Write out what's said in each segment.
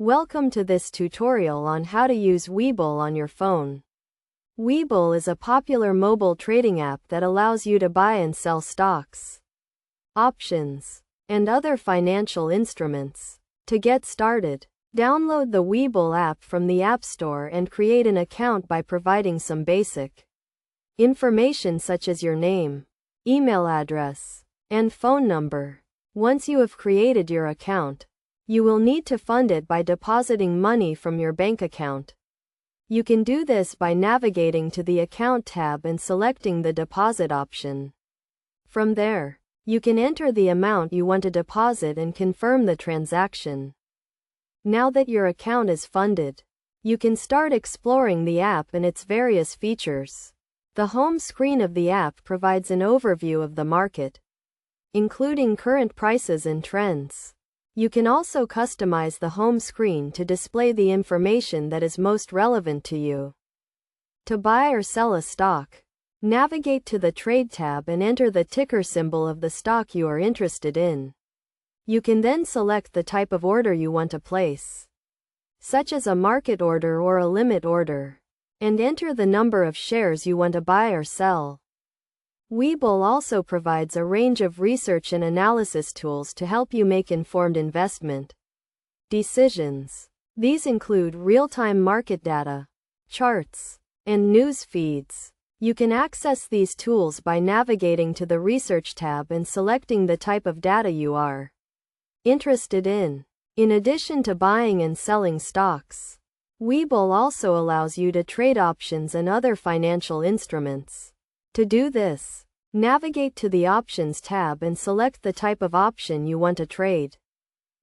Welcome to this tutorial on how to use Webull on your phone. Webull is a popular mobile trading app that allows you to buy and sell stocks, options, and other financial instruments. To get started, download the Webull app from the App Store and create an account by providing some basic information such as your name, email address, and phone number. Once you have created your account, you will need to fund it by depositing money from your bank account. You can do this by navigating to the Account tab and selecting the Deposit option. From there, you can enter the amount you want to deposit and confirm the transaction. Now that your account is funded, you can start exploring the app and its various features. The home screen of the app provides an overview of the market, including current prices and trends. You can also customize the home screen to display the information that is most relevant to you. To buy or sell a stock, navigate to the Trade tab and enter the ticker symbol of the stock you are interested in. You can then select the type of order you want to place, such as a market order or a limit order, and enter the number of shares you want to buy or sell. Webull also provides a range of research and analysis tools to help you make informed investment decisions. These include real-time market data, charts, and news feeds. You can access these tools by navigating to the Research tab and selecting the type of data you are interested in. In addition to buying and selling stocks, Webull also allows you to trade options and other financial instruments. To do this, navigate to the Options tab and select the type of option you want to trade.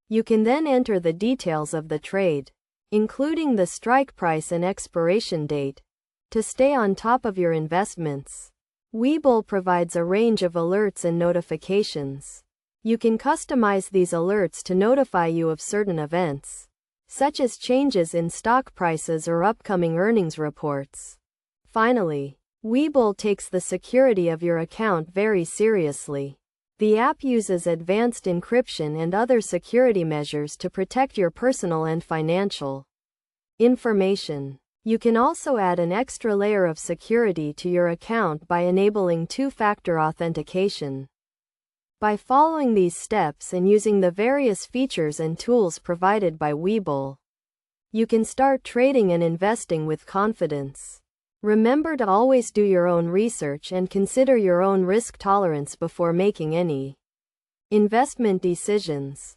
You can then enter the details of the trade, including the strike price and expiration date, to stay on top of your investments. Webull provides a range of alerts and notifications. You can customize these alerts to notify you of certain events, such as changes in stock prices or upcoming earnings reports. Finally, Webull takes the security of your account very seriously. The app uses advanced encryption and other security measures to protect your personal and financial information. You can also add an extra layer of security to your account by enabling two-factor authentication. By following these steps and using the various features and tools provided by Webull, you can start trading and investing with confidence. Remember to always do your own research and consider your own risk tolerance before making any investment decisions.